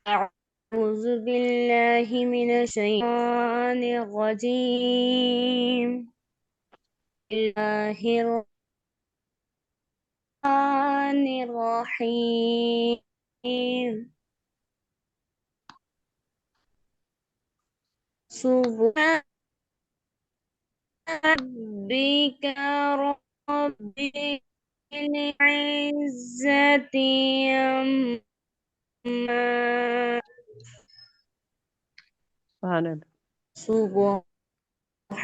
أعوذ بالله من الشيطان الرجيم. بسم الله الرحمن الرحيم. سبحان ربك رب العزة عما سبحان اللہ. سبحان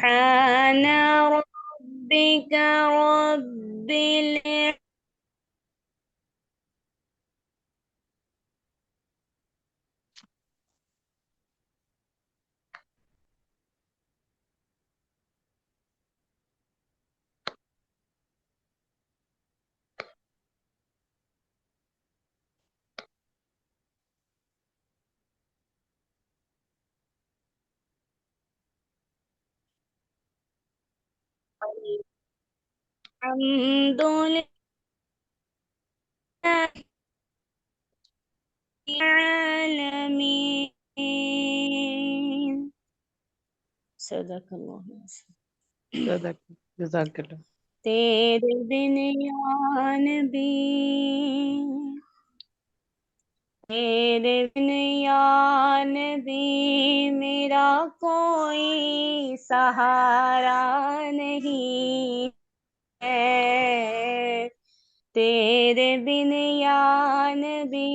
ربك رب العزة الحمد لله العالمين. صدق اللہ. صدق. جزاک اللہ. تیرے بن یا نبی، تیرے بن یا نبی میرا کوئی سہارا نہیں ہے، تیرے بن یا نبی.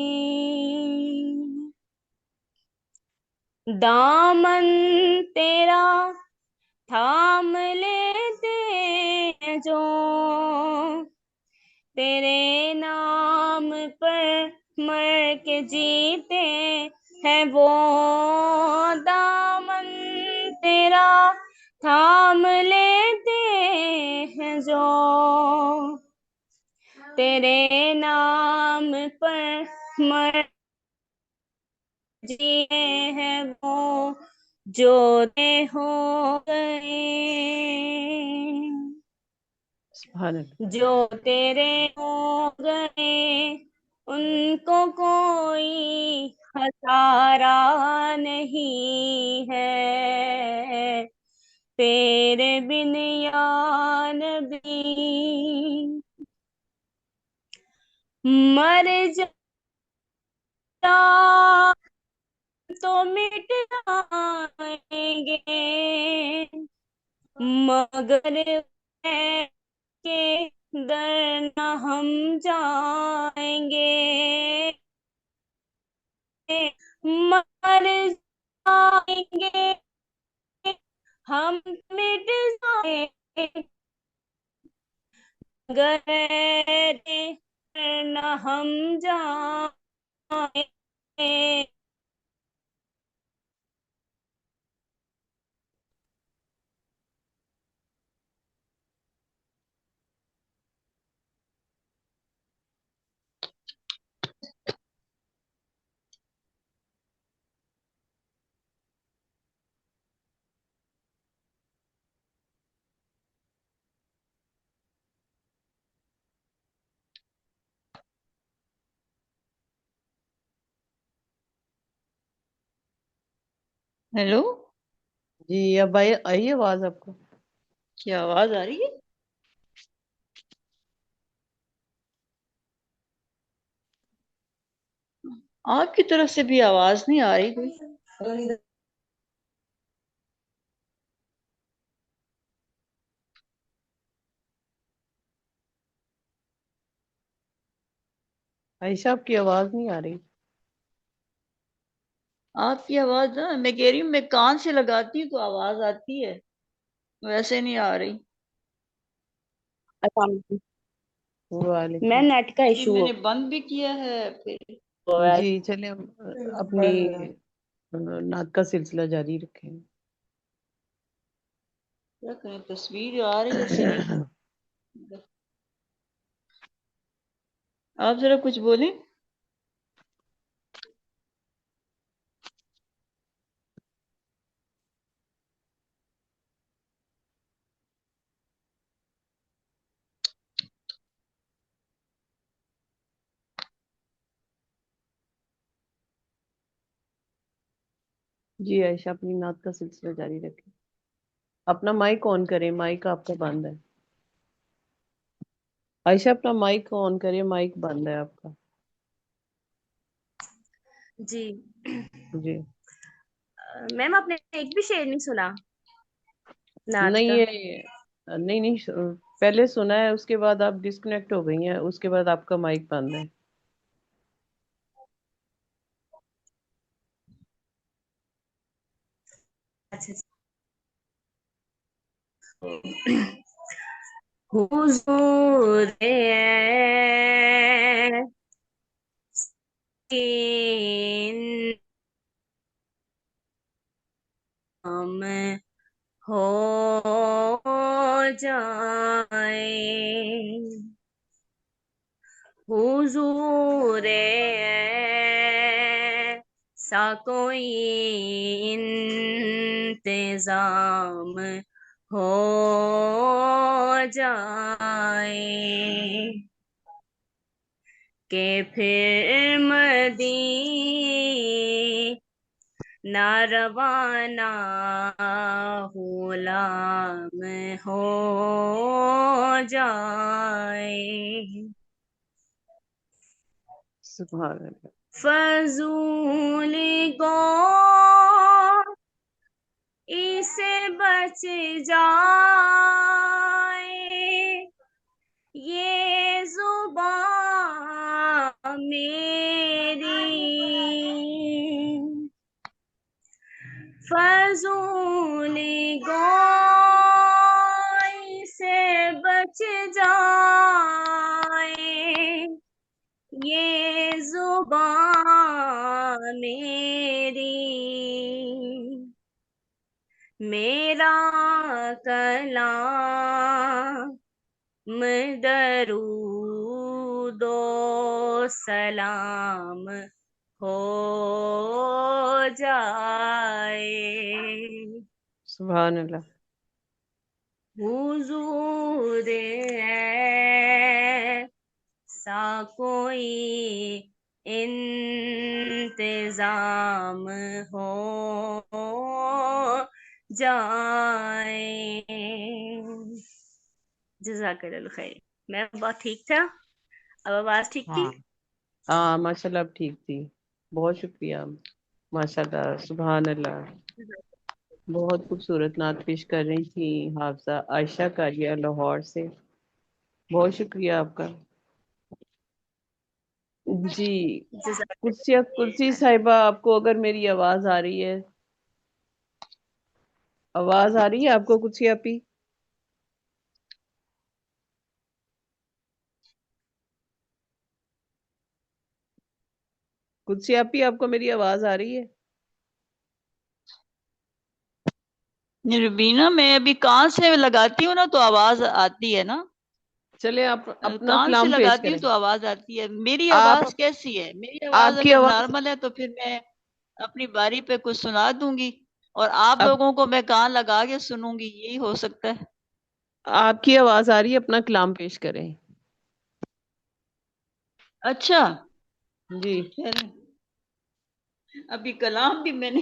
دامن تیرا تھام لیتے ہیں جو، تیرے نام پر مر کے جیتے ہیں وہ. دامن تیرا تھام لیتے ہیں جو، تیرے نام پر مر جیتے ہیں وہ جو دے ہو گئے. سبحان اللہ. جو تیرے ہو گئے ان کو کوئی ہزارہ نہیں ہے، تیرے بن یا نبی. مر جا تو مٹ جائیں گے، مگر کے در نہ ہم جائیں گے. مر جائیں گے ہم، مٹ جائیں گے، مگر نہ ہم جائیں گے. ہیلو، جی اب آئی آواز آپ کو؟ کیا آواز آ رہی ہے؟ آپ کی طرف سے بھی آواز نہیں آ رہی کوئی. عائشہ آپ کی آواز نہیں آ رہی. آپ کی آواز نا، میں کہہ رہی ہوں میں کان سے لگاتی ہوں تو آواز آتی ہے، ویسے نہیں آ رہی. السلام علیکم. میں وعلیکم. نیٹ کا جی ایشو میں ہو نے بند بھی کیا ہے پھر رہا ہے. جی چلیں اپنی نعت کا سلسلہ جاری رکھیں. کیا کریں، تصویر آ رہی ہے صحیح. آپ ذرا کچھ بولیں. جی عائشہ اپنی نعت کا سلسلہ جاری رکھیں. اپنا مائک آن کریں, مائک آپ کا بند ہے. عائشہ اپنا مائک آن کریں, مائک بند ہے آپ کا. جی جی میم آپ نے ایک بھی شعر نہیں سنا نعت نہیں کا؟ نہیں پہلے سنا ہے, اس کے بعد آپ ڈسکنیکٹ ہو گئی ہیں, اس کے بعد آپ کا مائک بند ہے. اچھا حضور ہم ہو جائے حضور ایسا کوئی انتظام ہو جائے کہ پھر مدینہ روانہ غلام ہو جائے سبحان اللہ. فضول گو اسے بچ جائے یہ زبان میری فضول گو اسے بچ جائے یہ زبان میری میرا کلام درود و سلام ہو جائے سبحان اللہ. حضور ایسا کوئی انتظام ہو جائے. جزاک اللہ خیر. میں بہت ٹھیک تھا, اب آواز ٹھیک تھی؟ ہاں ماشاء اللہ اب ٹھیک تھی. بہت شکریہ. ماشاء اللہ سبحان اللہ. بہت خوبصورت نعت پیش کر رہی تھی حافظہ عائشہ کاریہ لاہور سے. بہت شکریہ آپ کا. جی جزاک کرسی صاحبہ, آپ کو اگر میری آواز آ رہی ہے, آواز آ رہی ہے آپ کو کرسی آپی؟ کرسی آپی آپ کو میری آواز آ رہی ہے؟ ربینہ میں ابھی کان سے لگاتی ہوں نا تو آواز آتی ہے نا, چلے آپ اپنا کان سے کلام پیش لگاتی ہوں کریں. تو آواز آتی ہے. میری آپ آواز کیسی ہے؟ میری آواز آپ کی اگر آواز نارمل ہے تو پھر میں اپنی باری پہ کچھ سنا دوں گی, اور آپ آپ لوگوں کو میں کان لگا کے سنوں گی, یہی ہو سکتا ہے. آپ کی آواز آ رہی ہے, اپنا کلام پیش کریں. اچھا جی چلیں, ابھی کلام بھی میں نے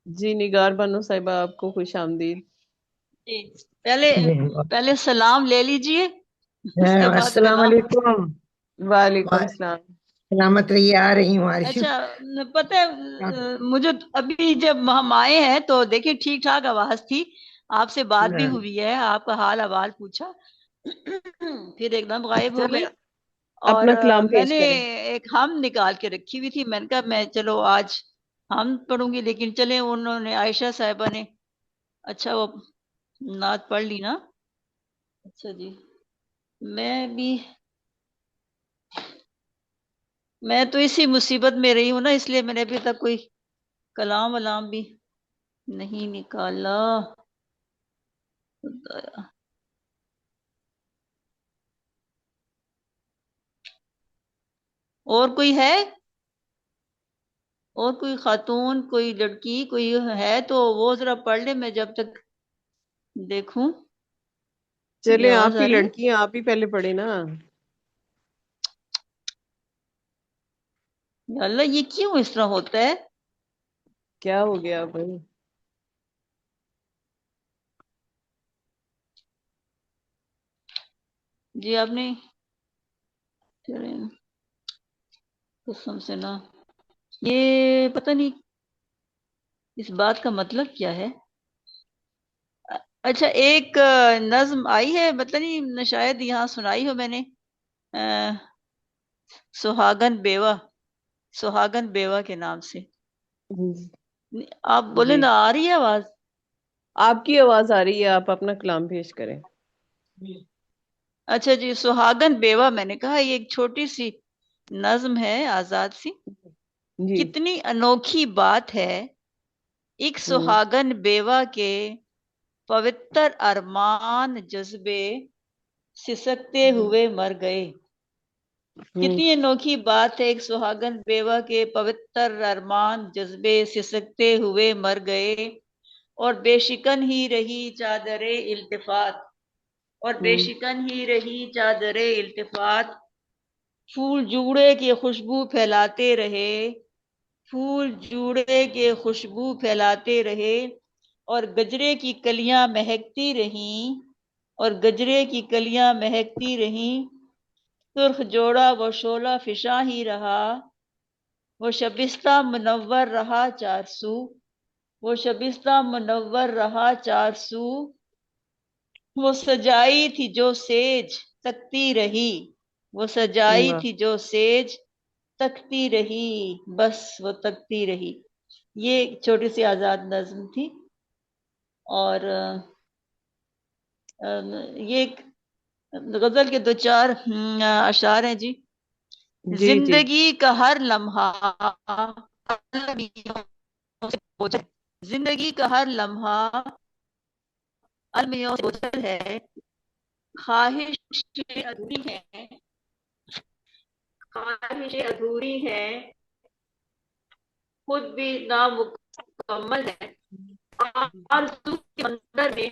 جی نگار بانو صاحبہ آپ کو خوش آمدید. جی پہلے سلام لے لیجئے, اس کے بعد السلام کلام. علیکم. وعلیکم السلام. سلامت رہیے. آ رہی ہوں اچھا پتہ ہے مجھے ابھی جب ہم آئے ہیں تو دیکھیں ٹھیک ٹھاک آواز تھی, آپ سے بات بھی ہوئی ہے, آپ کا حال احوال پوچھا, پھر ایک دم غائب ہو چلے گئی. اور اپنا کلام میں پیش نے کریں. ایک ہم نکال کے رکھی ہوئی تھی, میں نے کہا میں چلو آج ہم پڑھوں گی, لیکن چلے انہوں نے عائشہ صاحبہ نے اچھا وہ نعت پڑھ لی نا. اچھا جی, میں تو اسی مصیبت میں رہی ہوں نا, اس لیے میں نے ابھی تک کوئی کلام ولام بھی نہیں نکالا. اور کوئی ہے, اور کوئی خاتون, کوئی لڑکی کوئی ہے تو وہ ذرا پڑھ لے, میں جب تک دیکھوں. چلے یہ آپ آواز ہی آ رہی ہے؟ لڑکی ہیں, آپ ہی پہلے پڑھے نا. یا اللہ یہ کیوں اس طرح ہوتا ہے؟ کیا ہو گیا بھائی؟ جی آپ نے قسم سے نا، یہ پتہ نہیں اس بات کا مطلب کیا ہے. اچھا ایک نظم آئی ہے، مطلب نہیں شاید یہاں سنائی ہو میں نے، سہاگن بیوہ، سہاگن بیوہ کے نام سے. آپ بولیں جی نا، آ رہی ہے آواز؟ آپ کی آواز آ رہی ہے، آپ اپنا کلام پیش کریں. اچھا جی، سہاگن بیوہ میں نے کہا یہ ایک چھوٹی سی نظم ہے آزاد سی. جی. کتنی انوکھی بات ہے، ایک سہاگن بیوہ کے پوتر ارمان جذبے سسکتے ہوئے مر گئے. کتنی انوکھی بات ہے، ایک سہاگن بیوہ کے پوتر ارمان جذبے سسکتے ہوئے مر گئے، اور بے شکن ہی رہی چادر التفات، اور بے شکن ہی رہی چادر التفات. پھول جوڑے کی خوشبو پھیلاتے رہے، پھول جوڑے کے خوشبو پھیلاتے رہے، اور گجرے کی کلیاں مہکتی رہیں، اور گجرے کی کلیاں مہکتی رہیں. سرخ جوڑا وہ شعلہ فشاں ہی رہا، وہ شبستہ منور رہا چار سو، وہ شبستہ منور رہا چار سو. وہ سجائی تھی جو سیج تکتی رہی، وہ سجائی تھی جو سیج تکتی رہی، بس وہ تکتی رہی. یہ ایک چھوٹی سی آزاد نظم تھی، اور یہ ایک غزل کے 2-4 اشعار ہیں جی. جی جی. زندگی کا ہر لمحہ المیوں سے اوجھل، زندگی کا ہر لمحہ المیوں سے اوجھل ہے، خواہشیں ادھوری ہیں، خواہشیں ادھوری ہیں، خود بھی نامکمل ہے. آرزو کے مندر میں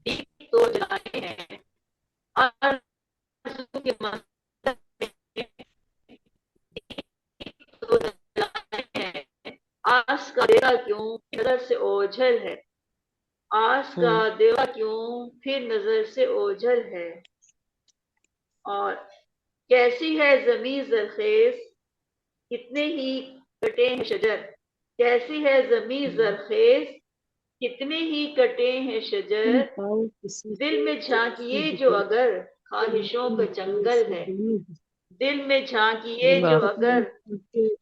دیپ تو جلائے ہیں، آرزو کے مندر میں دیپ تو جلائے ہیں. آس کا دیوا کیوں نظر سے اوجھل ہے، آس کا دیوا کیوں پھر نظر سے اوجھل ہے. اور کیسی ہے زمیں زرخیز، کتنے ہی کٹے ہیں شجر، کیسی ہے زمیں زرخیز، کتنے ہی کٹے ہیں شجر. دل میں جھانکیے جو اگر خواہشوں کا جنگل ہے، دل میں جھانکیے جو اگر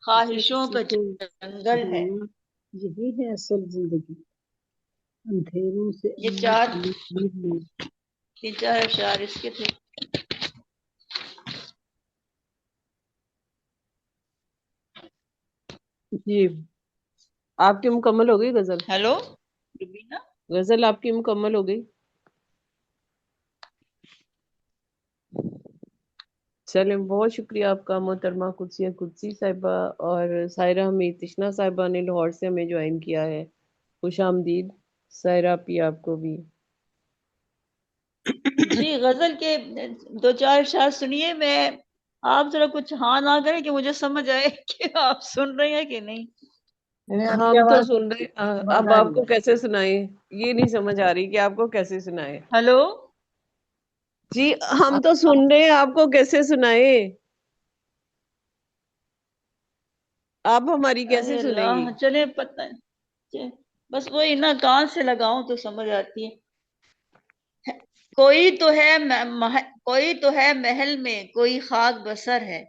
خواہشوں کا جنگل ہے. یہی ہے اصل زندگی، اندھیروں سے یہ 3-4 اشعار اس کے تھے. جی آپ کی مکمل ہو گئی غزل؟ ہیلو روبینہ، غزل آپ کی مکمل ہو گئی؟ چلیں بہت شکریہ آپ کا محترمہ قدسیہ قدسی صاحبہ، اور سائرہ حمید تشنا صاحبہ نے لاہور سے ہمیں جوائن کیا ہے. خوش آمدید سائرہ پی آپ کو بھی. جی غزل کے 2-4 اشعار سنیے. میں آپ ذرا کچھ ہاں نہ کریں کہ مجھے سمجھ آئے کہ آپ سن رہے ہیں کہ نہیں. آپ کی ہم تو آواز سن رہے، آواز اب آ آپ رہی کو ہے. کیسے سنائیں، یہ نہیں سمجھ آ رہی کہ آپ کو کیسے سنائیں. ہیلو جی ہم تو آپ سن رہے ہیں، آپ کو کیسے سنائیں، آپ ہماری کیسے ارے سنیں گی؟ اللہ، چلے پتہ بس وہی نا، کان سے لگاؤں تو سمجھ آتی ہے. کوئی تو ہے کوئی تو ہے محل میں کوئی خاک بسر ہے،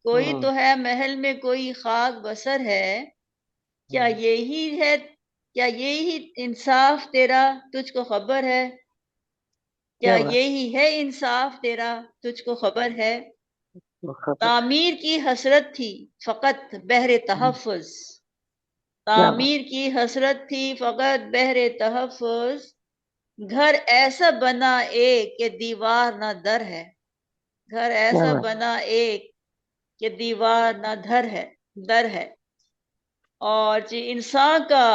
کوئی تو ہے محل میں کوئی خاک بسر ہے. کیا یہی ہے، کیا یہی انصاف تیرا تجھ کو خبر ہے، کیا کیا بات یہی ہے انصاف تیرا تجھ کو خبر ہے. تعمیر کی حسرت تھی فقط بہر تحفظ، کیا بات تعمیر کی حسرت تھی فقط بہر تحفظ. گھر ایسا بنا ایک کہ دیوار نہ در ہے، گھر کیا ایسا بات بنا ایک کہ دیوار نہ در ہے. اور جی انسان کا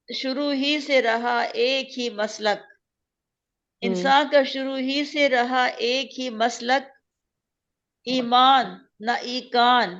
شروع ہی سے رہا ایک ہی مسلک، انسان کا شروع ہی سے رہا ایک ہی مسلک. ایمان نہ ایکان،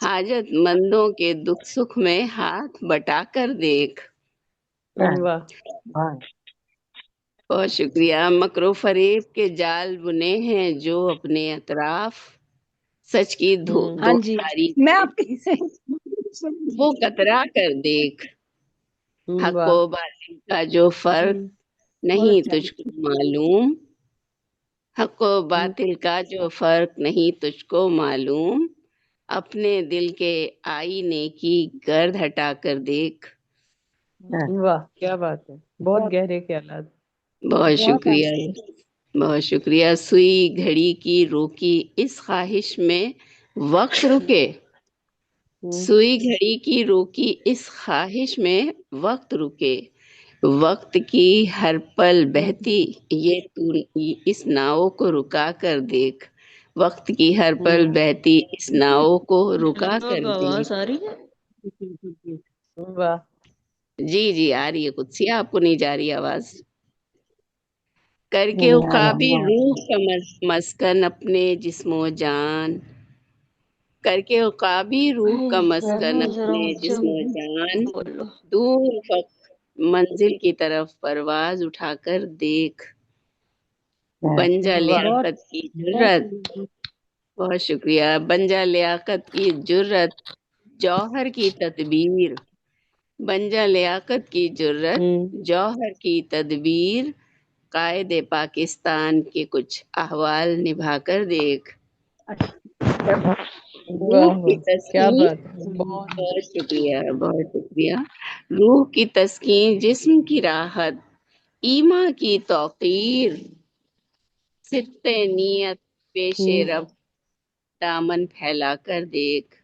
حاجت مندوں کے دکھ سکھ میں ہاتھ بٹا کر دیکھ. واہ. بہت شکریہ. مکر و فریب کے جال بنے ہیں جو اپنے اطراف، سچ کی ہاں جی، دھوکاری میں آپ کی وہ کترا کر دیکھ. حق واہ. و باطل کا جو فرق نہیں تجھ کو معلوم، حق و باطل کا جو فرق نہیں تجھ کو معلوم، اپنے دل کے آئینے کی گرد ہٹا کر دیکھ. واہ کیا بات ہے، بہت گہرے خیالات. بہت شکریہ، بہت شکریہ. سوئی گھڑی کی روکی اس خواہش میں وقت رکے، سوئی گھڑی کی روکی اس خواہش میں وقت رکے، وقت کی ہر پل بہتی یہ تو اس ناؤ کو رکا کر دیکھ. وقت کی ہر پل بہتی اس ناؤ کو رکا کر آواز دیکھ. آ رہی ہے؟ واہ. جی جی آ رہی ہے قدسیہ، آپ کو نہیں جا رہی آواز؟ کر کے عقابی روح کا مسکن اپنے جسم و جان، کر کے عقابی روح کا مسکن ذرا اپنے اونچا جسم و جان، بولو. دور فق منزل کی طرف پرواز اٹھا کر دیکھ. بن جا لیاقت کی جرت. بہت شکریہ. بن جا لیاقت کی جرت، جوہر کی تدبیر. بن جا لیاقت کی جرت، جوہر کی تدبیر، قائد پاکستان کے کچھ احوال نبھا کر دیکھ. روح کی کیا تسکین. بات ہے، بہت بہت شکریہ، بہت شکریہ. روح کی تسکین، جسم کی راحت، ایمان کی توقیر، صدق نیت پیش رب، دامن پھیلا کر دیکھ.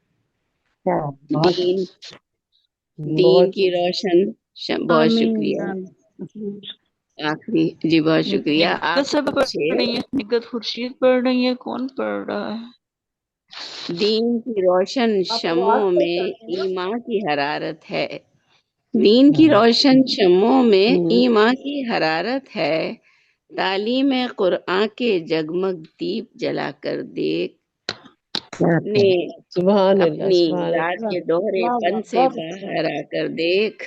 دین دین کی روشن بہت شکریہ. آخری جی بہت شکریہ. نگت سب پڑھ رہی ہے، نگت خورشید پڑھ رہی ہے، کون پڑھ رہا ہے؟ دین کی روشن شمعوں میں ایمان کی حرارت ہے. دین کی روشن شمعوں میں ایمان کی حرارت ہے. تعلیم قرآن کے جگمگ دیپ جلا کر دیکھ. نے سبحان اللہ، اپنی سبحان ذات اللہ. کے دوہرے پن سے باہر آ کر دیکھ.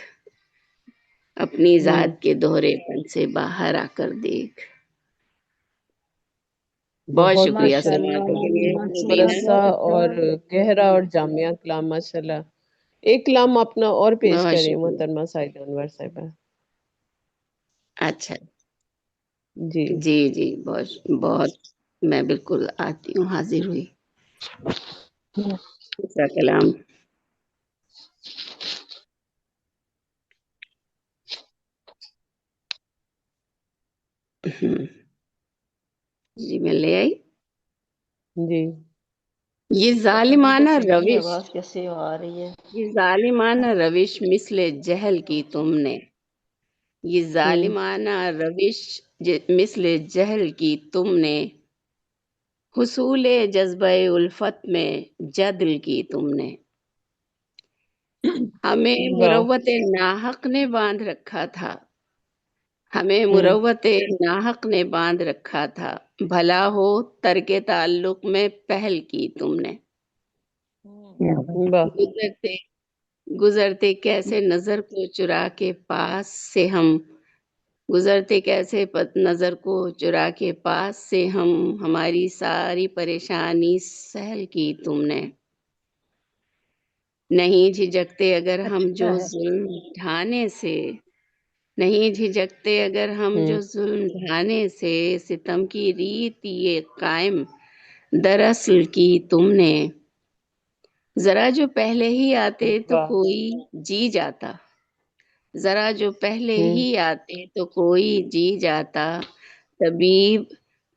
اپنی ذات کے دوہرے پن سے باہر آ کر دیکھ. بہت بہت شکریہ خوبصورت، سماعتوں کے لیے مبینہ. برسا اور گہرا اور جامعہ کلام ماشاء اللہ. ایک کلام اپنا اور پیش بہت کریں شکریہ. محترمہ سعیدہ انور صاحبہ. اچھا جی جی جی بہت بہت، میں بالکل آتی ہوں، حاضر ہوئی. دوسرا کلام. جی میں لے آئی. جی. یہ ظالمانہ میری روش، آواز کیسے آ رہی ہے؟ یہ ظالمانہ روش مثل جہل کی تم نے. یہ ظالمانہ روش مثل جہل کی تم نے، حصول جذبہ الفت میں جدل کی تم نے. ہمیں واہ. مروت ناحق نے باندھ رکھا تھا، ہمیں مروت ناحق نے باندھ رکھا تھا. بھلا ہو ترک تعلق میں پہل کی تم نے. واہ. گزرتے گزرتے کیسے نظر کو چرا کے پاس سے ہم، گزرتے کیسے نظر کو چرا کے پاس سے ہم، ہماری ساری پریشانی سہل کی تم نے. نہیں جھجکتے اگر ہم جو ظلم ڈھانے سے، نہیں جھجکتے اگر ہم جو ظلم ڈھانے سے، ستم کی ریت یہ قائم دراصل کی تم نے. ذرا جو پہلے ہی آتے تو واہ. کوئی جی جاتا، ذرا جو پہلے ہی آتے تو کوئی جی جاتا. طبیب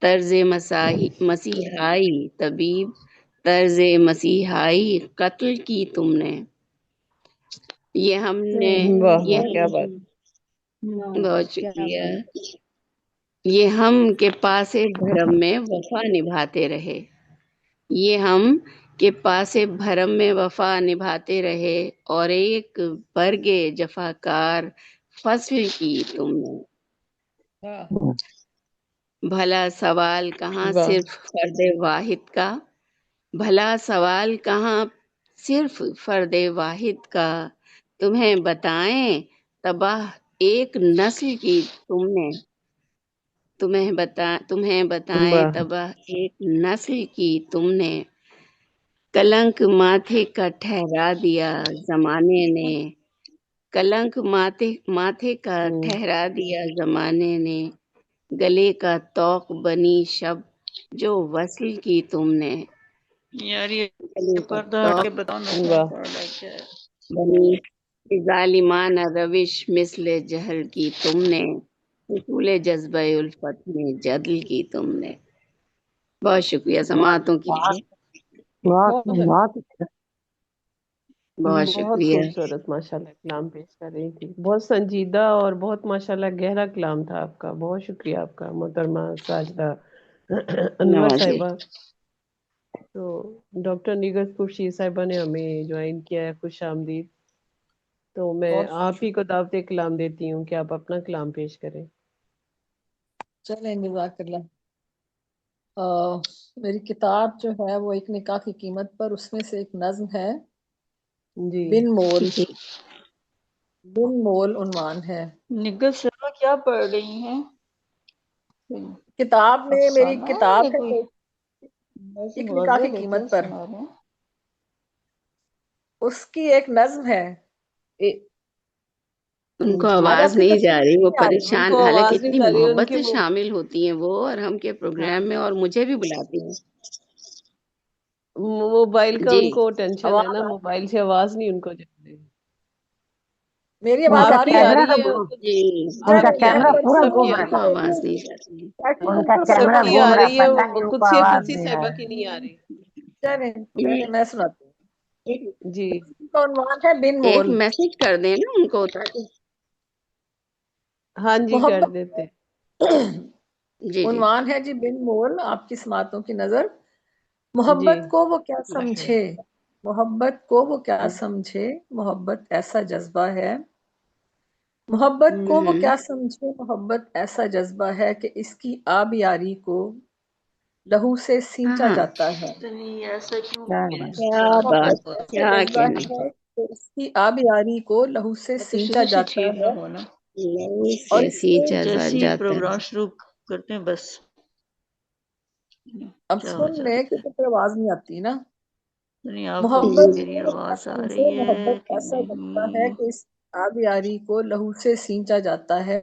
طرز مسیحائی، طبیب طرز مسیحائی قتل کی تم نے. یہ ہم نے واہ یہ واہ کیا ہم بات. بہت شکریہ. یہ ہم کے پاس بھرم میں وفا نبھاتے رہے، یہ ہم کے پاس بھرم میں وفا نبھاتے رہے، اور ایک برگ جفاکار فصل کی تم نے. بھلا سوال کہاں واہ. صرف فرد واحد کا، بھلا سوال کہاں صرف فرد واحد کا تمہیں بتائیں تباہ ایک نسل کی تمہیں بتائیں واہ تباہ ایک نسل کی تم نے کلنک ماتھے کا ٹھہرا دیا زمانے نے کلنک ماتھے کا ٹھہرا دیا زمانے نے گلے کا طوق بنی شب جو وصل کی تم نے یار یہ گلے کا پردہ ہٹ طوق کے بتاؤ نا کون واہ پڑھ رہا ہے کیا ہے؟ بنی ظالمانہ روش مثل جہل کی تم نے اصول جذبہ الفت میں جدل کی تم نے. بہت شکریہ سماعتوں کے لیے. بہت بہت بہت اچھا. بہت بہت شکریہ. خوبصورت ماشاءاللہ کلام پیش کر رہی تھی. بہت سنجیدہ اور بہت ماشاءاللہ گہرا کلام تھا آپ کا. بہت شکریہ آپ کا محترمہ ساجدہ انور نوازے. صاحبہ. تو ڈاکٹر نگہت خورشید صاحبہ نے ہمیں جوائن کیا ہے. خوش آمدید. تو میں بہت آپ ہی کو دعوت کلام دیتی ہوں کہ آپ اپنا کلام پیش کریں. چلیں جزاک اللہ. میری کتاب جو ہے وہ ایک نکاح کی قیمت پر، اس میں سے ایک نظم ہے جی بن مول. جی. بن مول عنوان ہے. نگہت صاحبہ کیا پڑھ رہی ہیں؟ کتاب میں میری افسانہ کتاب یا ہے کوئی ایک نکاح کی غزل ہے کیا قیمت پر، سنا رہے ہیں؟ اس کی ایک نظم ہے. ان کو جی آج آواز آپ کی نہیں جا تصویر رہی، وہ نہیں آ رہی. ان پریشان. کو حالانکہ آواز نہیں اتنی جا رہی. ان محبت کی سے شامل ہوتی ہیں وہ اور ہم کے پروگرام میں، اور مجھے بھی بلاتی ہیں. موبائل کا جی. ان کو ٹینشن ہے آواز نا، موبائل سے آواز نہیں ان کو جا رہی. میری ان آواز کا آ آپ رہی کی ہے؟ آ کیمرہ رہی کا ہے. جی. ان سب کا کی آ کیمرہ رہی ہے. پورا سب کی گھوم آ رہا ان رہی کو ہے. آواز نہیں جاتی. ان کا سب کیمرہ کی گھوم آ رہا رہی ہے. پتہ نہیں ان کو صرف آواز اسی نہیں آ صاحبہ رہی. کی نہیں آ رہی. چلیں میں سناتی ہوں. جی اس کا عنوان ہے بن ایک مول. میسج کر دیں نا ان کو تاکہ. ہاں جی کر محبت دیتے. جی جی. عنوان ہے جی بن مول. آپ کی سماعتوں کی نظر. جی محبت کو وہ کیا سمجھے، محبت کو وہ کیا سمجھے، محبت ایسا جذبہ ہے. محبت کو وہ کیا سمجھے، محبت ایسا جذبہ ہے کہ اس کی آب یاری کو لہو سے سینچا ہاں. جاتا ہے. نہیں ایسا کیوں کیا ہو گیا بات. اس کیا طرح؟ بات، محبت ایسا کیا جذبہ کہنے. ہے کہ اس کی آب یاری کو لہو سے تو سینچا شروع سے جاتا ٹھیک نہ ہے. ہونا. لہو اور سے اس میں سینچا جیسے ہی جاتا ہے. پروگرام شروع کرتے ہیں بس اب کیا ہو سن لیں جاتا کہ ہے. پھر آواز نہیں آتی نا. نہیں آپ کو محبت میری کو کیا آواز آ سمجھے، رہی ہے محبت کہ ایسا جذبہ ہے نہیں؟ کہ اس آب یاری کو لہو سے سینچا جاتا ہے،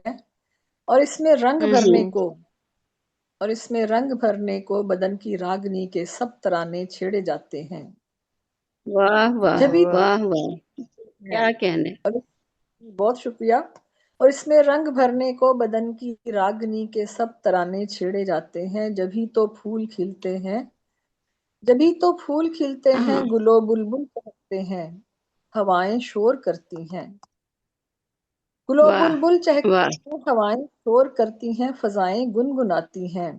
اور اس میں رنگ بھرنے کو اور اس میں رنگ بھرنے کو بدن کی راگنی کے سب ترانے چھیڑے جاتے ہیں. واہ واہ جبھی واہ واہ، کیا کہنے. اور بہت شکریہ. اور اس میں رنگ بھرنے کو بدن کی راگنی کے سب ترانے چھیڑے جاتے ہیں. جبھی تو پھول کھلتے ہیں، جبھی تو پھول کھلتے ہیں، ہاں. گلو بلبل چہکتے ہیں، ہوائیں شور کرتی ہیں. گلو واہ بلبل چہکتے واہ. ہیں، ہوائیں شور کرتی ہیں، فضائیں گنگناتی ہیں،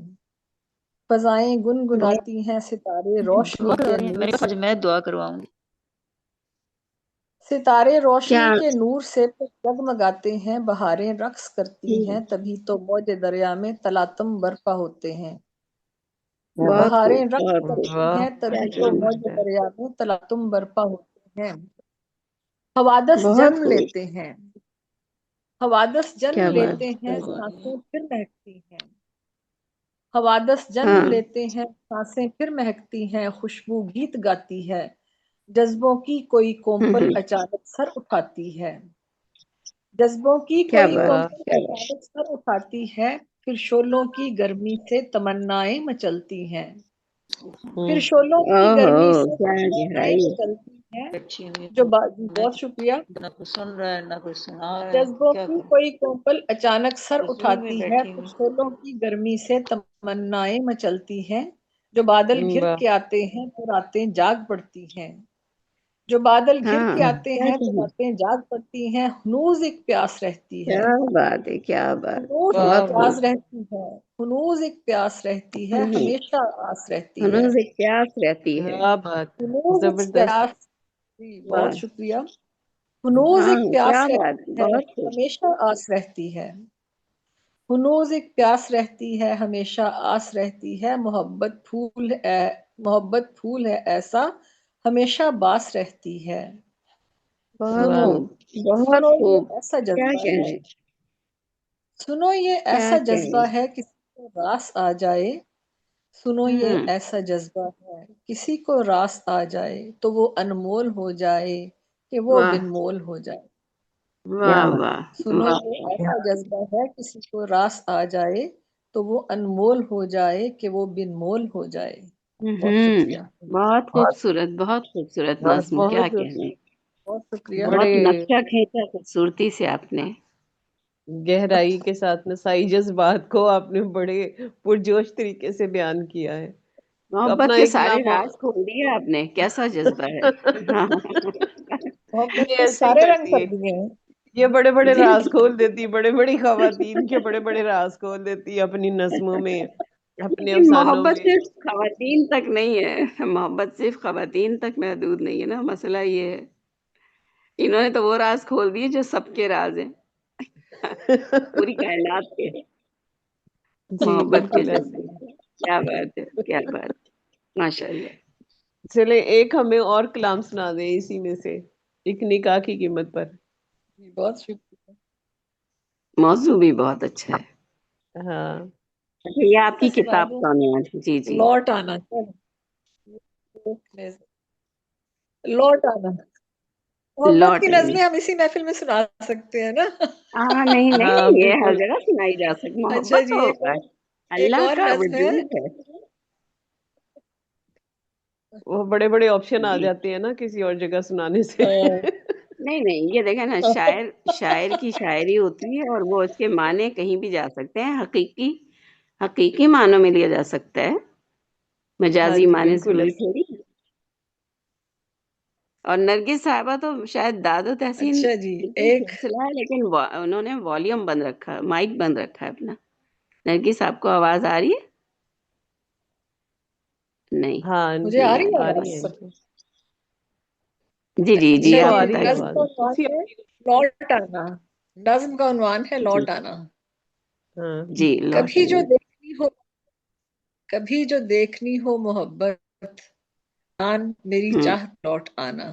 فضائیں گنگناتی ہیں، ستارے روشنی کے نور میرے سے پاس میں دعا کرواؤں گی. ستارے کیا. روشنی کے نور سے جگمگاتے ہیں، بہاریں رقص کرتی ہیں، تبھی تو موج دریا میں تلاطم برپا ہوتے ہیں. بہت خوب، بہاریں رقص بہت خوب. کرتی واہ ہیں، کیا تبھی تو کیا کہنے. موج بات ہے. دریا میں تلاطم برپا ہوتے ہیں. حوادث بہت جنم خوب. لیتے ہیں، حوادث جنم کیا بات. لیتے ہیں، سانسیں پھر مہکتی ہیں. حوادث جنم ہاں. لیتے ہیں، سانسیں پھر مہکتی ہیں، خوشبو گیت گاتی ہے، جذبوں کی کوئی کومپل اچانک سر اٹھاتی ہے. جذبوں کی کیا کوئی بات، واہ کومپل کیا بات. اچانک سر اٹھاتی ہے، پھر شعلوں کی گرمی سے تمنائیں مچلتی ہیں. پھر شعلوں کی گرمی اوہو، سے کیا تمنائیں گہرائی. مچلتی ہیں. اچھی نہیں جو تو میں بہت شکریہ. نہ کوئی سن رہا ہے نہ کوئی سنا رہا ہے، جذبوں کیا کی کروں؟ کوئی کومپل اچانک سر رسوئی میں اٹھاتی ہے، بیٹھی پھر ہوئی. شعلوں کی گرمی سے تمنائیں مچلتی ہیں. جو بادل گھر واہ. کے آتے ہیں تو راتیں جاگ پڑتی ہیں. جو بادل گھر ہاں. کے آتے کیا ہیں تو کہنے. راتیں جاگ پڑتی ہیں. ہنوز ایک پیاس رہتی ہے، کیا بات ہے، کیا بات. ہنوز ایک واہ بہت واہ. پیاس خوب. رہتی ہے، ہنوز ایک پیاس رہتی ہے، ہمیشہ آس رہتی ہے. ہنوز ایک پیاس رہتی ہے. کیا بات ہے. ہنوز ایک زبردست. پیاس. جی بہت واہ. شکریہ. ہنوز ہاں. ایک پیاس کیا بات رہتی ہے، ہے، بہت خوب. ہمیشہ آس رہتی ہے. ہنوز ایک پیاس رہتی ہے، ہمیشہ آس رہتی ہے. محبت پھول ہے ایسا ہمیشہ باس رہتی ہے. بہت سنو خوب، بہت سنو یہ خوب. ایسا کیا جذبہ ہے. کہیں، سنو یہ کیا ایسا جذبہ کہیں. ہے کسی کو راس آ جائے. سنو یہ ہوں، ایسا جذبہ ہے کسی کو راس آ جائے تو وہ انمول ہو جائے کہ وہ واہ بن مول ہو جائے. واہ واہ سنو واہ. یہ ایسا جذبہ ہے کسی کو راس آ جائے تو وہ انمول ہو جائے کہ وہ بن مول ہو جائے. بہت ہوں، شکریہ. بہت خوبصورت، بہت خوبصورت نظم. کیا بہت کہنے، بہت شکریہ. بڑے بہت نقشہ کھینچا خوبصورتی سے آپ نے. گہرائی کے ساتھ نسائی جذبات کو آپ نے بڑے پرجوش طریقے سے بیان کیا ہے. تو محبت اپنا کے ایک سارے نام راز کھول دیے آپ نے. کیسا جذبہ ہے. ہاں. محبت یہ کے ایسے ہی سارے رنگ کرتی کر ہے، دیے ہیں. یہ بڑے بڑے جی راز کھول دیتی، بڑے بڑی خواتین کے بڑے بڑے راز کھول دیتی اپنی نظموں میں، اپنے لیکن افسانوں محبت میں. صرف خواتین تک نہیں ہے. محبت صرف خواتین تک محدود نہیں ہے نا. مسئلہ یہ ہے انہوں نے تو وہ راز کھول دیے جو سب کے راز ہیں. پوری کائنات کے جی محبت کے بالکل ایسے ہی. جذبے. کیا بات ہے، کیا بات ہے. ماشاء اللہ. چلے ایک ہمیں اور کلام سنا دیں اسی میں سے، ایک نکاح کی قیمت پر. بہت شکریہ. موضوع بھی بہت اچھا ہے. ہاں اچھا، یہ آپ میں کی سنا کتاب دوں. کا عنوان. جی جی. لوٹ آنا. لوٹ آنا. محبت لوٹ کی آئیں. نظمیں ہم اسی محفل میں سنا سکتے ہیں نا. ہاں نہیں ہاں نہیں، یہ ہر بالکل. جگہ سنائی جا سکتی. اچھا محبت جی تو ایک اللہ اور کا نظم ہے. وجود ہے. وہ بڑے بڑے آپشن آ جی جاتے ہیں نا کسی اور جگہ سنانے سے. نہیں نہیں، یہ دیکھیں نا، شاعر کی شاعری ہوتی ہے اور وہ اس کے معنی کہیں بھی جا سکتے ہیں. حقیقی معنوں میں لیا جا سکتا ہے، ہاں مجازی جی معنی بالکل ضروری ایسے. تھوڑی. اور نرگس صاحبہ تو شاید داد و تحسین اچھا جی بالکل ایک سلسلہ ہے، لیکن انہوں نے والیوم بند رکھا ہے، مائک بند رکھا ہے اپنا. نرگس صاحب کو آواز آ رہی ہے؟ نہیں. ہاں مجھے جی آ رہی ہے آ رہی آواز. ہے ان کو. جی جی ان جی، اچھا کو آپ جی آ رہی ہے بتائیے. نظم کا آواز. عنوان اسی ہے اپنی. لوٹ آنا. نظم کا عنوان ہے جی لوٹ آنا. ہاں جی، لوٹ کبھی جو آئیے. دیکھنی ہو کبھی جو دیکھنی ہو محبت جان میری ہوں، چاہ لوٹ آنا.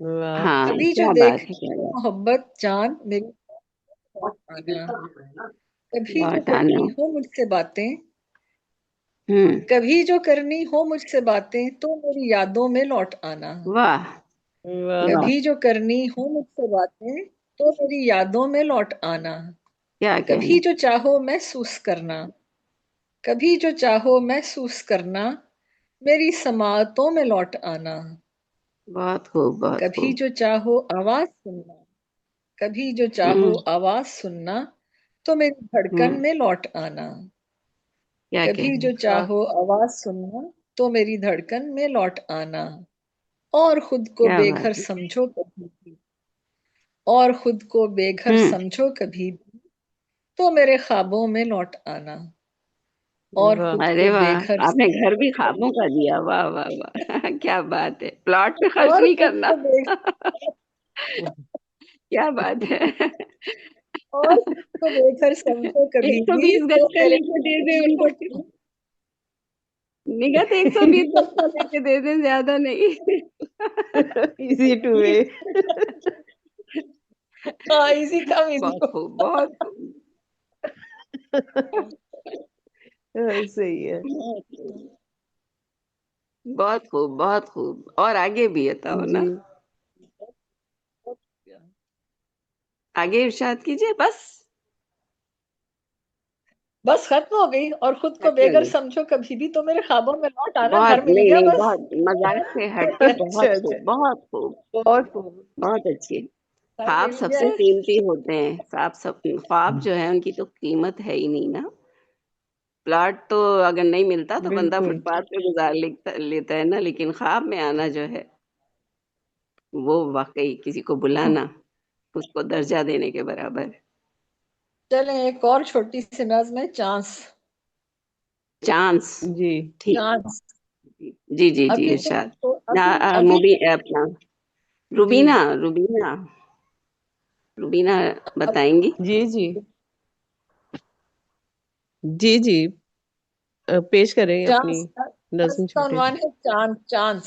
واہ. ہاں کبھی جو کیا بات ہے، دیکھنی کیا ہو بات. محبت جان میری لوٹ آنا. کبھی جو لوٹ آنا. کرنی ہو مجھ سے باتیں ہوں. کبھی جو کرنی ہو مجھ سے باتیں تو میری یادوں میں لوٹ آنا. واہ واہ. واہ. کبھی جو کرنی ہو مجھ سے باتیں تو میری یادوں میں لوٹ آنا. کیا کہیں. کبھی جو چاہو محسوس کرنا کبھی جو چاہو محسوس کرنا میری سماعتوں میں لوٹ آنا. بہت خوب، بہت کبھی خوب. جو چاہو آواز سننا کبھی جو چاہو ہوں آواز سننا تو میری ہوں. دھڑکن میں لوٹ آنا. کیا کبھی کہیں. جو واہ. چاہو آواز سننا تو میری دھڑکن میں لوٹ آنا. اور خود کو کیا بے گھر بات ہے. سمجھو کبھی بھی اور خود کو بے گھر ہوں. سمجھو کبھی بھی تو میرے خوابوں میں لوٹ آنا. اور واہ. خود ارے کو بے واہ، گھر آپ نے گھر بھی خوابوں کا دیا. واہ واہ واہ. کیا بات ہے. پلاٹ پہ خرچ اور نہیں خود کرنا. کو بے کیا بات ہے. اور خود کو بے گھر سمجھو کبھی ایک سو بھی بیس تو گز کا میرے لے کے دے دیں ان کو. نگت 120 گز کا لے کے دے دیں، زیادہ نہیں. ایزی ٹو وے. ہاں اسی کم اسی بہت کو. خوب، بہت خوب. صحیح ہے. بہت خوب، بہت خوب. اور آگے بھی عطا ہونا. جی آگے ارشاد کیجیے. بس ختم ہو گئی. اور خود کو ختم بے ہو گھر گئی. سمجھو کبھی بھی تو میرے خوابوں میں لوٹ آنا. گھر بہت مل نہیں گیا نہیں، بس. بہت مذاق سے ہٹ کے اچھا بہت اچھا. خوب، بہت خوب. بہت خوب. بہت اچھی. گھر خواب مل سب گیا. سے قیمتی ہوتے ہیں. خواب جو ہے ان کی تو قیمت ہے ہی نہیں نا. پلاٹ تو اگر نہیں ملتا تو بندہ بالکل. فٹ پاتھ پہ گزار لیتا ہے نا، لیکن خواب میں آنا جو ہے وہ واقعی کسی کو بلانا اس کو درجہ دینے کے برابر ہے. چلیں ایک اور چھوٹی سی نظم ہے چانس. چانس. جی ٹھیک. چانس. جی جی جی، ابھی ارشاد. ابھی اپنا جی روبینہ بتائیں گی. جی جی جی جی پیش کریں اپنی چانس نظم کا چھوٹے عنوان سے. ہے چانس.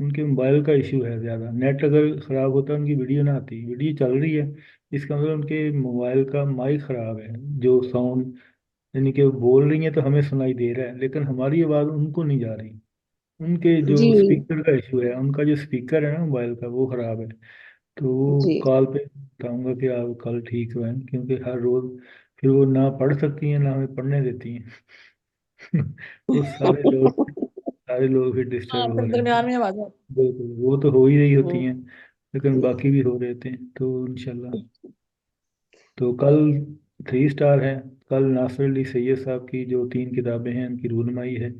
ان کے موبائل کا ایشو ہے زیادہ. نیٹ اگر خراب ہوتا ہے ان کی ویڈیو نہ آتی. ویڈیو چل رہی ہے اس کا مطلب ان کے موبائل کا مائک خراب ہے. جو ساؤنڈ یعنی کہ وہ بول رہی ہیں تو ہمیں سنائی دے رہا ہے لیکن ہماری آواز ان کو نہیں جا رہی. ان کے جو جی اسپیکر کا ایشو ہے, ان کا جو اسپیکر ہے نا موبائل کا وہ خراب ہے. تو وہ جی کال پہ بتاؤں گا کہ آپ کل ٹھیک ہوئیں, کیونکہ ہر روز پھر وہ نہ پڑھ سکتی ہیں نہ ہمیں پڑھنے دیتی ہیں. وہ سارے لوگ پھر ہاں ڈسٹرب ہو پھر رہے درمیان ہیں. میں آواز آتی بالکل وہ تو ہو ہی رہی ہے۔ ہوتی ہیں لیکن باقی بھی ہو رہے تھے. تو انشاءاللہ تو کل 3 اسٹار ہے. کل ناصر علی سید صاحب کی جو 3 کتابیں ہیں ان کی رونمائی ہے.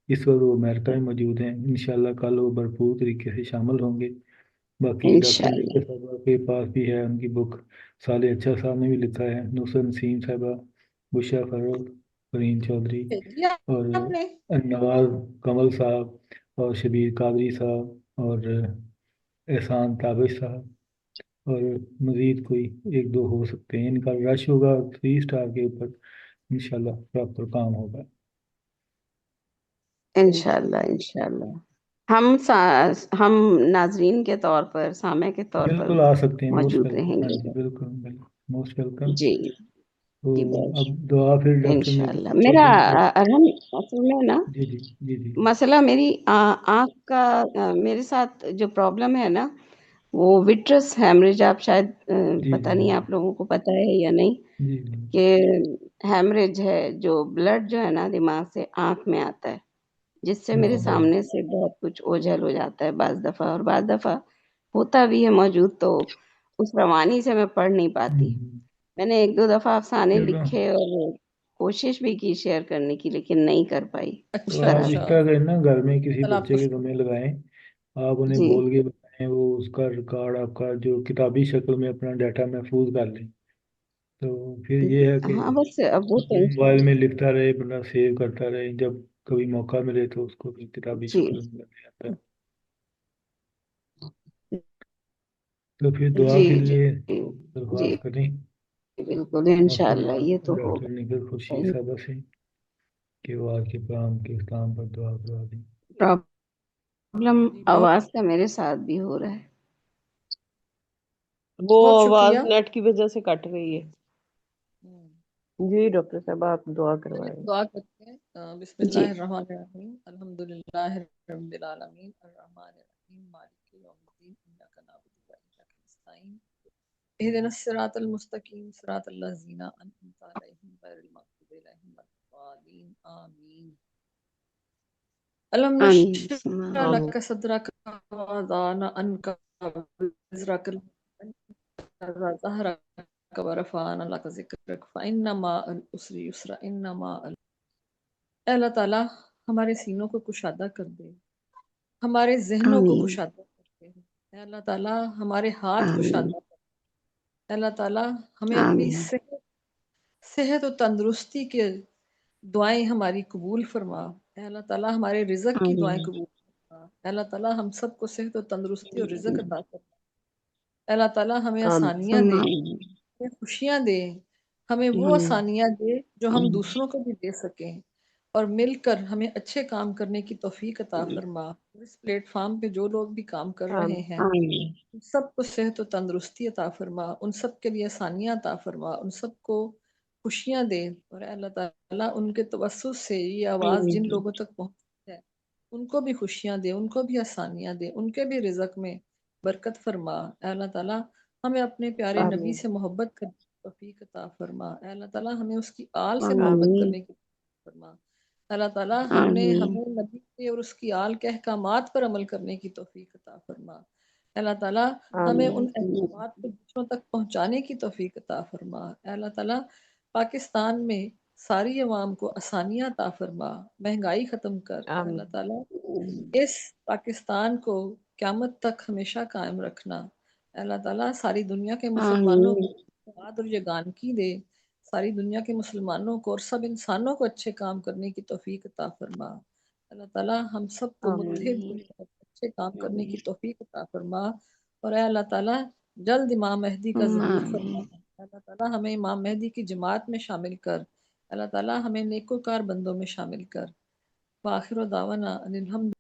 اس وقت وہ امریکہ میں موجود ہیں. انشاءاللہ کل وہ بھرپور طریقے سے شامل ہوں گے. باقی ڈاکٹر انشاءاللہ نصرت صاحبہ کے پاس بھی ہے ان کی بک. صالح اچھا صاحب نے بھی لکھا ہے. نصرت نسیم صاحبہ, بشرا فاروق, فرین چودھری بھیجی اور آپ نے؟ نواز کمل صاحب اور شبیر قادری صاحب اور احسان تابش صاحب اور مزید کوئی 1-2 ہو سکتے ہیں. ان کا رش ہوگا 3 اسٹار کے اوپر. انشاءاللہ پراپر کام ہوگا. انشاءاللہ انشاءاللہ ہم ناظرین کے طور پر, سامع کے طور پر بالکل آ سکتے ہیں, موسٹ موجود ویلکم. رہیں ہاں گے. جی بالکل بالکل موسٹ ویلکم. جی تو جی بہت اب دعا پھر ڈاکٹر انشاءاللہ. نصرت میرا چودھری کو. ارحم اصل میں نا جی جی جی جی مسئلہ میری آنکھ کا, میرے ساتھ جو پرابلم ہے نا وہ وٹرس ہیمریج. آپ شاید جی پتہ جی نہیں آپ لوگوں کو پتہ ہے یا نہیں جی جی کہ ہیمریج ہے جو بلڈ جو ہے نا دماغ سے آنکھ میں آتا ہے, جس سے میرے جی سامنے سے بہت کچھ اوجھل ہو جاتا ہے بعض دفعہ, اور بعض دفعہ ہوتا بھی ہے موجود تو اس روانی سے میں پڑھ نہیں پاتی. میں نے 1-2 دفعہ افسانے چلو لکھے اور کوشش بھی کی شیئر کرنے کی, لیکن نہیں کر پائی تو اس اچھا طرح آپ اس سے. اچھا، طرح کریں نا, گھر میں کسی کل آپ بچے کو کے گمے لگائیں. آپ انہیں جی بول کے بتائیں, وہ اس کا ریکارڈ آپ کا جو کتابی شکل میں اپنا ڈیٹا محفوظ کر لیں. تو پھر یہ ہے کہ ہاں بس اب وہ اپنے ٹینشن. موبائل میں لکھتا رہے, بندہ سیو کرتا رہے, جب کبھی موقع ملے تو اس کو پھر کتابی جی شکل میں لے آتا ہے. تو پھر دعا جی کے جی لیے جی درخواست کریں بالکل اپنے انشاءاللہ یہ تو ڈاکٹر ہوگا. نگر خورشید صاحبہ سے کہ وہ آج کے پرام کے اختتام پر دعا کروا دیں. پرابلم جی بہت آواز کا میرے ساتھ بھی ہو رہا ہے. وہ بہت آواز شکریہ. نیٹ کی وجہ سے کٹ رہی ہے. جی ڈاکٹر صاحب آپ دعا چلیے کروائیں. دعا کرتے ہیں. بسم جی اللہ الرحمن الرحیم. الحمدللہ رب العالمین الرحمن الرحیم مالک یوم الدین ایاک نعبد و ایاک نستعین اهدنا الصراط المستقیم صراط الذین انعمت علیہم غیر المغضوب علیہم ولا الضالین آمین. الم آمین نشرح آمین. لک صدرک ووضعنا عنک وزرک ظهرک ورفعنا لک ذکرک فإن مع العسر یسرا ان مع اے اللہ تعالیٰ ہمارے سینوں کو کشادہ کر دے, ہمارے ذہنوں کو آمین کشادہ کر دے. اے اللہ تعالیٰ ہمارے ہاتھ آمین کشادہ کر دے. اے اللہ تعالیٰ ہمیں اپنی آمین صحت و تندرستی کے دعائیں ہماری قبول فرما. اے اللہ تعالیٰ ہمارے رزق کی دعائیں آمین قبول فرما. اے اللہ تعالیٰ ہم سب کو صحت و تندرستی اور رزق عطا فرما. اے اللہ تعالیٰ ہمیں آمین. آسانیاں ثم دے, آمین ہمیں خوشیاں دے, ہمیں وہ آمین آسانیاں دے جو ہم آمین دوسروں کو بھی دے سکیں, اور مل کر ہمیں اچھے کام کرنے کی توفیق عطا فرما. اس پلیٹ فارم پہ جو لوگ بھی کام کر رہے آمین. ہیں آمین ان سب کو صحت و تندرستی عطا فرما, ان سب کے لیے آسانیاں عطا فرما, ان سب کو خوشیاں دے. اور اے اللہ تعالیٰ ان کے توسط سے یہ آواز جن آمین لوگوں تک پہنچتی ہے ان کو بھی خوشیاں دے, ان کو بھی آسانیاں دے, ان کے بھی رزق میں برکت فرما. اے اللہ تعالیٰ ہمیں اپنے پیارے نبی آمین. سے محبت کرنے کی توفیق عطا فرما. اے اللہ تعالیٰ ہمیں اس کی آل سے محبت آمین کرنے کی توفیق فرما. اللہ تعالیٰ ہمیں نبی کے اور اس کی آل کے احکامات پر عمل کرنے کی توفیق عطا فرما. اللہ تعالیٰ ہمیں ان آمین. احکامات کو دوسروں تک پہنچانے کی توفیق عطا فرما. اے اللہ تعالیٰ پاکستان میں ساری عوام کو آسانیاں عطا فرما, مہنگائی ختم کر. اے اللہ آمین. تعالیٰ اس پاکستان کو قیامت تک ہمیشہ قائم رکھنا. اے اللہ تعالیٰ ساری دنیا کے مسلمانوں آمین کو اتحاد اور یگانگی دے, ساری دنیا کے مسلمانوں کو اور سب انسانوں کو اچھے کام کرنے کی توفیق عطا فرما. اللہ تعالیٰ ہم سب کو آمین. متحد اچھے کام کرنے کی توفیق عطا فرما. اور اے اللہ تعالیٰ جلد امام مہدی کا ثم ظہور آمین. فرما. اللہ تعالیٰ ہمیں امام مہدی کی جماعت میں شامل کر. اللہ تعالیٰ ہمیں نیکوکار بندوں میں شامل کر. وآخر دعوانا ان الحمد